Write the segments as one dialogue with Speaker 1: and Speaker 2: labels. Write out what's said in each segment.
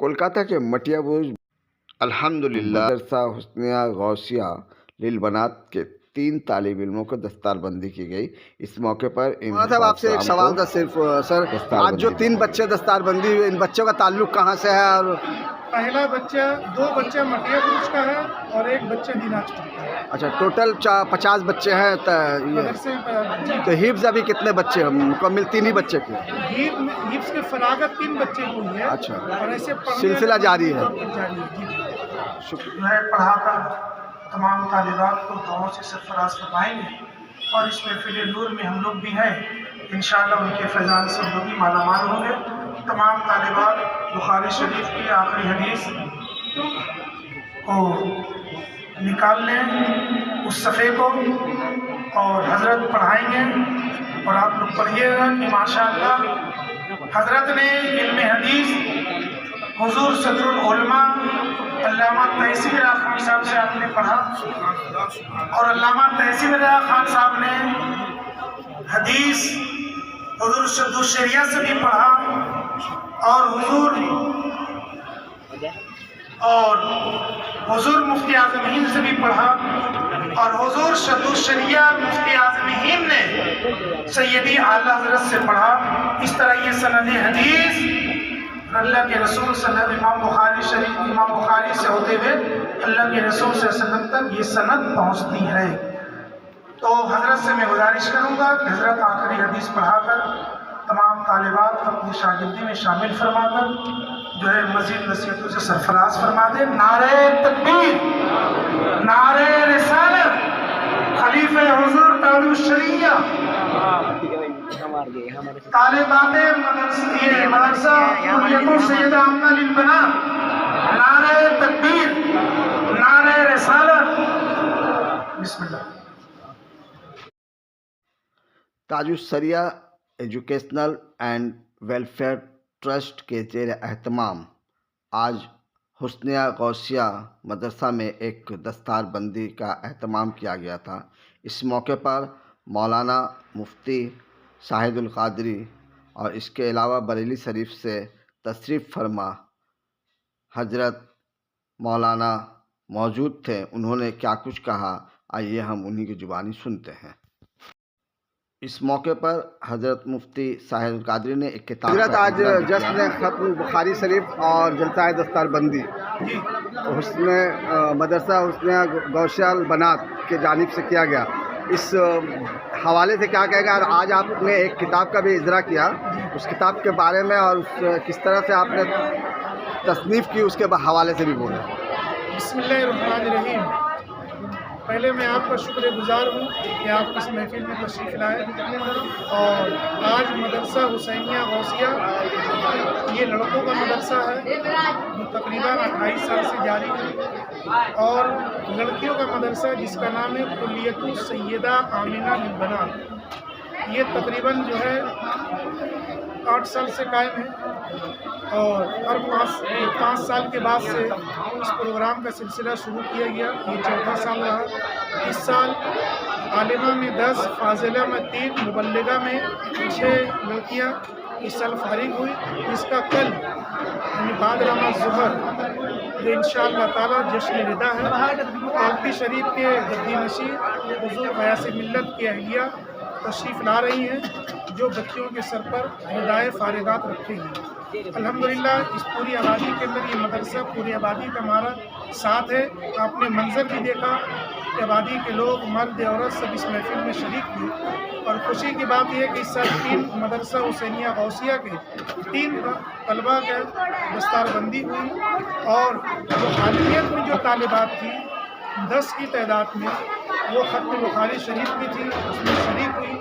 Speaker 1: कोलकाता के मटिया बुर्ज अल्हम्दुलिल्लाह मदरसा हुस्निया गौसिया लिलबनात के 3 तालिब इल्मों को दस्तारबंदी की गई। इस मौके पर
Speaker 2: साहब आपसे एक सवाल था सिर्फ सर, आज जो 3 बच्चे दस्तारबंदी हुए, इन बच्चों का ताल्लुक कहाँ से है? और
Speaker 3: पहला बच्चा 2 बच्चे मटिया बुर्ज का है और 1 बच्चा दिनाजपुर का है।
Speaker 2: अच्छा, टोटल 50 बच्चे हैं।
Speaker 3: मदरसे
Speaker 2: तो हिफ्ज अभी कितने बच्चे हैं? मुकम्मिल 3 ही बच्चे के
Speaker 3: हिफ्ज के फरागत 3 बच्चे को हुई है।
Speaker 2: अच्छा,
Speaker 3: और ऐसे
Speaker 2: सिलसिला जारी है।
Speaker 3: जो है पढ़ाकर तमाम तालिबात को दुआओं से सरफराज फरमाएंगे और इस महफिल नूर में हम लोग भी हैं। इंशाअल्लाह उनके फैज़ान से हम लोग भी मालामाल होंगे। तमाम तालिबात बुखारी शरीफ की आखिरी हदीस को निकाल लें, उस सफ़े को, और हज़रत पढ़ाएंगे और आप लोग पढ़िएगा कि माशाअल्लाह हज़रत ने इल्म हदीस हुज़ूर सदरुल उलमा अल्लामा तहसीन रज़ा खान साहब से आपने पढ़ा और अल्लामा तहसीन रज़ा खान साहब ने हदीस हुज़ूर सद्दुल शरिया से भी पढ़ा और हुज़ूर मुफ्ती आज़म हिंद से भी पढ़ा और हुज़ूर सद्दुल शरिया मुफ्ती आज़म हिंद ने सैयदी आला हज़रत से पढ़ा। इस तरह ये सनद हदीस अल्लाह के रसूल सल्लल्लाहु इमाम बुखारी से होते हुए अल्लाह के रसूल सल्लल्लाहु अलैहि वसल्लम तक ये सनद पहुँचती है। तो हज़रत से मैं गुजारिश करूँगा कि हज़रत आखिरी हदीस पढ़ाकर तमाम तालिबात अपनी शागिर्दी में शामिल फरमाकर जो है मज़ीद नसीहतों से सरफराज फरमा दे। नारे तकबीर, नारे रिसालत, खलीफे हुज़ूर ताजुल शरिया, तालिबाते मदरसा सैयदा आमना लिलबनात, नारे तकबीर, नारे रिसालत। बिस्मिल्लाह।
Speaker 1: ताजुल शरिया एजुकेशनल एंड वेलफेयर ट्रस्ट के ज़ेर एहतमाम आज हुस्निया गौसिया मदरसा में एक दस्तारबंदी का एहतमाम किया गया था। इस मौके पर मौलाना मुफ्ती शाहिदुल क़ादरी और इसके अलावा बरेली शरीफ से तशरीफ़ फरमा हजरत मौलाना मौजूद थे। उन्होंने क्या कुछ कहा, आइए हम उन्हीं की ज़ुबानी सुनते हैं। इस मौके पर हज़रत मुफ्ती शाहिदुल क़ादरी ने एक किताब
Speaker 2: हज़रत आज जश्न खत्म बुखारी शरीफ और जलसाए दस्तारबंदी मदरसा हुस्निया गौसिया बनात के जानिब से किया गया, इस हवाले से क्या कहेगा? और आज आपने एक किताब का भी इजरा किया, उस किताब के बारे में और किस तरह से आपने तसनीफ़ की उसके हवाले से भी बोलें।
Speaker 3: बिस्मिल्लाहिर्रहमानिर्रहीम। पहले मैं आपका शुक्रगुजार हूँ कि आप इस महफिल में तशरीफ़ लाए और आज मदरसा हुसैनिया गौसिया ये लड़कों का मदरसा है जो तकरीबन 28 साल से जारी है, और लड़कियों का मदरसा जिसका नाम है कुल्लियतुल सैयदा आमिना लिलबनात, ये तकरीबन जो है 8 साल से कायम है और हर 5 साल के बाद से इस प्रोग्राम का सिलसिला शुरू किया गया। ये 4था साल रहा। इस साल आलिमा में 10, फाजिला में 3, मुबल्लिगा में 6 लड़कियाँ इस साल फारिग हुई, जिसका कल यानी बाद नमाज ज़ुहर जो इंशाअल्लाह ताला जश्न रिदा है, पालकी शरीफ के गद्दी नशी हुज़ूर क़यास मिल्लत की अहलिया तशरीफ़ ला रही हैं, जो बच्चियों के सर पर निदाए फारिगात रखेंगी। अल्हम्दुलिल्लाह इस पूरी आबादी के अंदर ये मदरसा पूरी आबादी का हमारा साथ है। आपने मंजर भी देखा कि आबादी के लोग मर्द औरत सब इस महफिल में शरीक हुए और खुशी की बात यह है कि इस साल 3 मदरसा हुसैनिया गौसिया के 3 तलबा के दस्तारबंदी हुई और जो हालियत में जो तालिबात थी 10 की तादाद में, वो खत्म बुखारी शरीफ की थी, उसमें शरीक हुई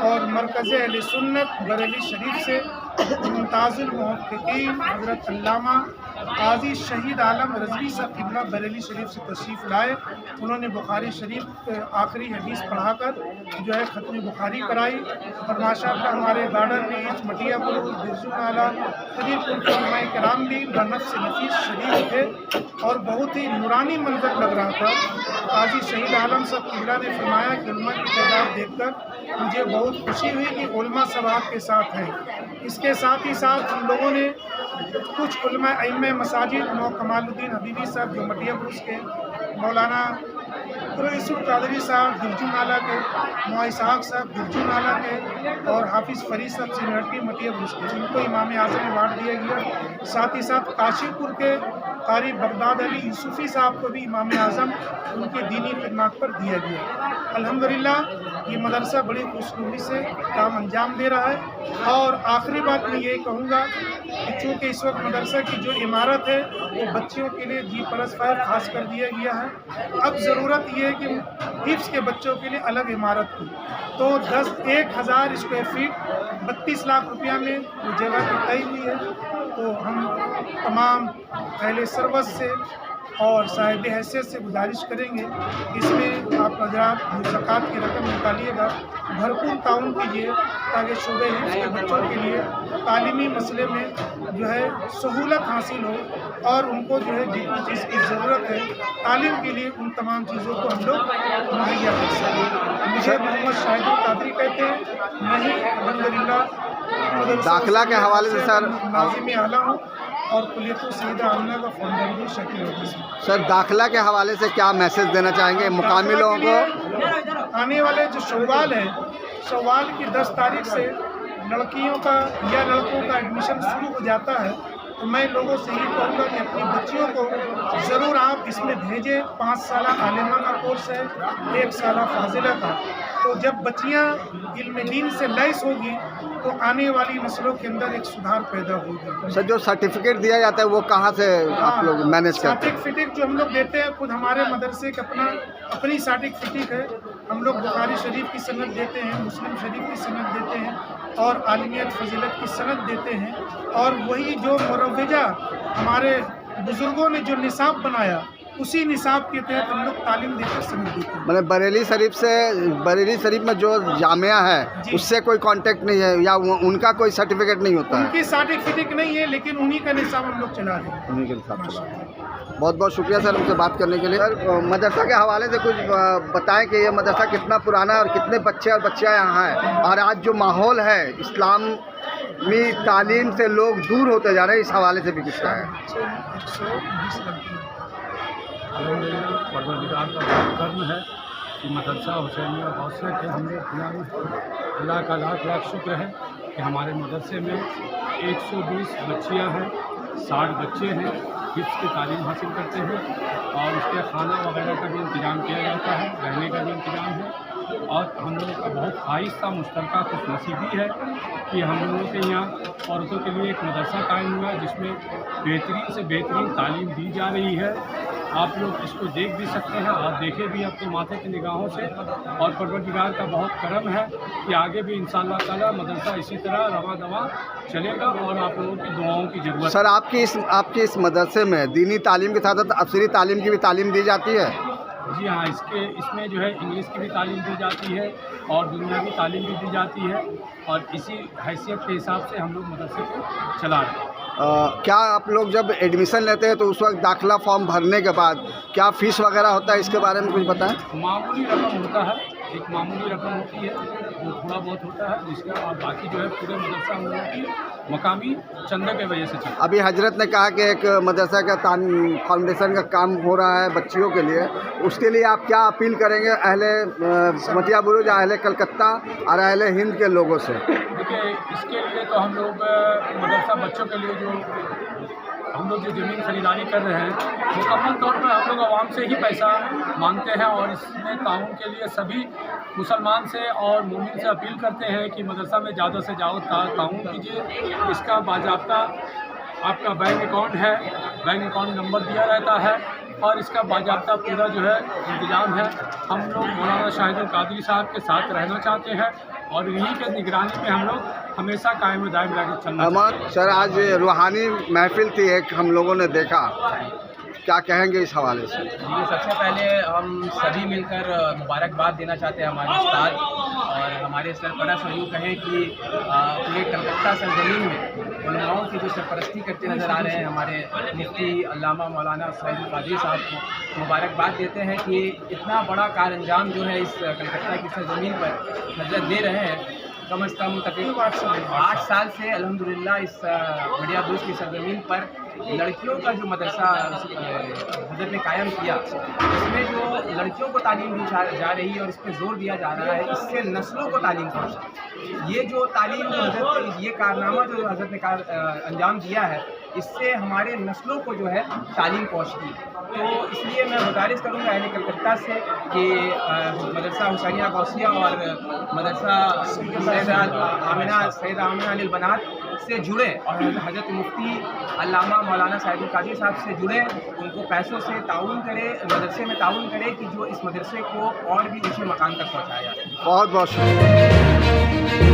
Speaker 3: और मरकज़ अहले सुन्नत बरेली शरीफ से मुमताज़ुल मुहक्किकीन हज़रत अल्लामा काज़ी शहीद आलम रज़वी साहब क़िबला बरेली शरीफ से तशरीफ़ लाए। उन्होंने बुखारी शरीफ आखिरी हदीस पढ़ाकर जो है ख़त्म बुखारी कराई और माशाअल्लाह हमारे गार्डन में मटिया पुर बिरजुनाला करीब उलमाए कराम भी बनफ़्स नफीस शरीफ थे और बहुत ही नूरानी मंजर लग रहा था। काज़ी शहीद आलम साहब क़िबला ने फरमाया कि उलमा की तादाद देखकर मुझे बहुत खुशी हुई कि उलमा सब आपके साथ हैं। इसके साथ ही साथ हम लोगों ने कुछ उलमा अइम्मे मसाजिद मौ कमालुद्दीन हबीबी साहब जो मटिया बुरुज के, मौलाना रईसुल कादरी साहब गिरजू नाला के, मौ इसहाक साहब गिरजू नाला के और हाफिज़ फरीद साहब सीनियरिटी मटिया बुरुज के, जिनको इमाम आज़म अवार्ड दिया गया। साथ ही साथ काशीपुर के कारी बगदाद अली यूसुफ़ी साहब को भी इमाम आज़म उनके दीनी खिदमत पर दिया गया। अल्हम्दुलिल्लाह ये मदरसा बड़ी खुशनुमी से काम अंजाम दे रहा है। और आखिरी बात मैं ये कहूँगा कि चूँकि इस वक्त मदरसा की जो इमारत है वो बच्चियों के लिए G+5 खास कर दिया गया है। अब ज़रूरत ये है कि हिफ्ज़ के बच्चों के लिए अलग इमारत की, तो 1,000 स्क्वायर फीट 32 लाख रुपया में वो जगह की तय हुई है। तो हम तमाम अहले सरवत से और साहिब हैसियत से गुजारिश करेंगे, इसमें आप हज़रात जो ज़कात की रकम निकालिएगा भरपूर ताउन कीजिए ताकि शोबे हिफ्ज़ के बच्चों के लिए तालीमी मसले में जो है सहूलत हासिल हो और उनको जो है जितनी चीज़ की ज़रूरत है तालीम के लिए उन तमाम चीज़ों को हम लोग मुहैया कर सकें। मुझे मोहम्मद शाहिदुल कादरी कहते हैं, नहीं अल्हम्दुलिल्लाह
Speaker 2: दाखिला के हवाले से सर
Speaker 3: नाज़िम आला हूँ और कुलियत सईदा आमिना का फाउंडर भी शकील होगी।
Speaker 2: सर दाखिला के हवाले से क्या मैसेज देना चाहेंगे मुकामी लोगों को?
Speaker 3: आने वाले जो शव्वाल है, शव्वाल की 10 तारीख से लड़कियों का या लड़कों का एडमिशन शुरू हो जाता है। तो मैं लोगों से ये कहूँगा कि अपनी बच्चियों को ज़रूर आप इसमें भेजें। 5 साल आलिमा का कोर्स है, 1 साल फाजिला का। तो जब बच्चियाँ इल्म दीन से लैस होगी तो आने वाली नस्लों के अंदर एक सुधार पैदा होगा।
Speaker 2: सर जो सर्टिफिकेट दिया जाता है वो कहाँ से आप लोग मैनेज करते हैं?
Speaker 3: सर्टिफिकेट जो हम लोग देते हैं खुद हमारे मदरसे का अपनी सर्टिफिकेट है। हम लोग बुखारी शरीफ की सनद देते हैं, मुस्लिम शरीफ की सनद देते हैं और आलिमियत फजीलत की सनद देते हैं। और वही जो मुरव्वजा हमारे बुज़ुर्गों ने जो निसाब बनाया उसी निसाब के तहत हम लोग तालीम देकर सनद देते हैं।
Speaker 2: मतलब बरेली शरीफ में जो जामिया है उससे कोई कांटेक्ट नहीं है या उनका कोई सर्टिफिकेट नहीं होता है?
Speaker 3: उनकी सर्टिफिकेट नहीं है लेकिन उन्हीं का निसाब हम लोग चला रहे हैं।
Speaker 2: उन्हीं के हिसाब से। बहुत बहुत शुक्रिया सर हमसे बात करने के लिए। सर मदरसा के हवाले से कुछ बताएं कि ये मदरसा कितना पुराना है और कितने बच्चे और बच्चियाँ यहाँ हैं, और आज जो माहौल है इस्लामी तालीम से लोग दूर होते जा रहे हैं, इस हवाले से भी कुछ है?
Speaker 4: परवरदिगार का बहुत कर्म है कि मदरसा हुसैनिया गौसिया के हम लोग अल्लाह का लाख लाख शुक्र है कि हमारे मदरसे में 120 बच्चियां हैं, 60 बच्चे हैं, हिफ्ज़ की तालीम हासिल करते हैं और उसके खाना वगैरह का भी इंतज़ाम किया जाता है, रहने का भी इंतज़ाम है। और हम लोगों का बहुत ख्वाहिश था, मुश्तरका खुशनसीबी है कि हम लोगों के यहाँ औरतों के लिए एक मदरसा कायम हुआ जिसमें बेहतरीन से बेहतरीन तालीम दी जा रही है। आप लोग इसको देख भी सकते हैं और देखे भी अपने माथे की निगाहों से। और परवरदिगार का बहुत करम है कि आगे भी इंशाअल्लाह ताला मदरसा इसी तरह रवा दवा चलेगा और आप लोगों की दुआओं की ज़रूरत।
Speaker 2: सर आपके इस मदरसे में दीनी तालीम के साथ साथ अफसरी तालीम की भी तालीम दी जाती है?
Speaker 4: जी हाँ, इसमें जो है इंग्लिश की भी तालीम दी जाती है और दुनियावी तालीम भी दी जाती है और इसी हैसियत के हिसाब से हम लोग मदरसे को चला रहे हैं।
Speaker 2: क्या आप लोग जब एडमिशन लेते हैं तो उस वक्त दाखिला फॉर्म भरने के बाद क्या फ़ीस वगैरह होता है, इसके बारे में कुछ बताएं?
Speaker 4: मामूली रकम होता है, एक मामूली रकम होती है जो थोड़ा बहुत होता है, जिसका और बाकी जो है पूरे मदरसा हम लोगों की मकामी चंदे के वजह से चलता है।
Speaker 2: अभी हजरत ने कहा कि एक मदरसा का फाउंडेशन का काम हो रहा है बच्चियों के लिए, उसके लिए आप क्या अपील करेंगे अहले मटिया बुरुज, अहले कलकत्ता और अहले हिंद के लोगों से?
Speaker 4: देखिए, इसके लिए तो हम लोग मदरसा बच्चों के लिए जो ज़मीन खरीदारी कर रहे हैं मुकम्मल तौर पर हम लोग आवाम से ही पैसा मांगते हैं और इसमें ताउन के लिए सभी मुसलमान से और मोमिन से अपील करते हैं कि मदरसा में ज़्यादा से ज़्यादा ताउन कीजिए। इसका बाज़ाब्ता आपका बैंक अकाउंट है, बैंक अकाउंट नंबर दिया रहता है और इसका बाज़ाब्ता पूरा जो है इंतज़ाम है। हम लोग मौलाना शाहिदुल कादरी साहब के साथ रहना चाहते हैं और इन्हीं के निगरानी में हम लोग हमेशा कायम दायम रह चलना चाहते हैं।
Speaker 2: सर आज रूहानी महफिल थी एक, हम लोगों ने देखा, क्या कहेंगे इस हवाले से?
Speaker 5: जी, सबसे पहले हम सभी मिलकर मुबारकबाद देना चाहते हैं हमारे उस्ताद और हमारे सरपरस्त यूँ कहें कि पूरे कलकत्ता सरजमीन में उलमाओं की जो सरपरस्ती करते नज़र आ रहे हैं हमारे मुफ्ती अल्लामा मौलाना शाहिदुल कादरी साहब को मुबारकबाद देते हैं कि इतना बड़ा कार अंजाम जो है इस कलकत्ता की सरजमीन पर हजरत दे रहे हैं। कम से कम तकरीबन 8 साल से अल्हम्दुलिल्लाह इस बढ़िया दोस्त की सरजमीन पर लड़कियों का जो मदरसा हजरत ने कायम किया, इसमें जो लड़कियों को तालीम दी जा रही है और इस पर जोर दिया जा रहा है, इससे नस्लों को तालीम पहुँचे। ये जो तालीम जो हजरत, ये कारनामा जो हजरत ने अंजाम दिया है, इससे हमारे नस्लों को जो है तालीम पहुँचती है। तो इसलिए मैं गुजारिश करूँगा अहले कलकत्ता से कि मदरसा हुसैनिया गौसिया और मदरसा सैयदा आमिना अनिल बनात से जुड़े और हजरत मुफ्ती अल्लामा मौलाना साहिब काजी साहब से जुड़े, उनको पैसों से ताउन करे, मदरसे में ताउन करे कि जो इस मदरसे को और भी ऊँचे मकाम तक पहुँचाया जाए।
Speaker 2: बहुत बहुत शुक्रिया।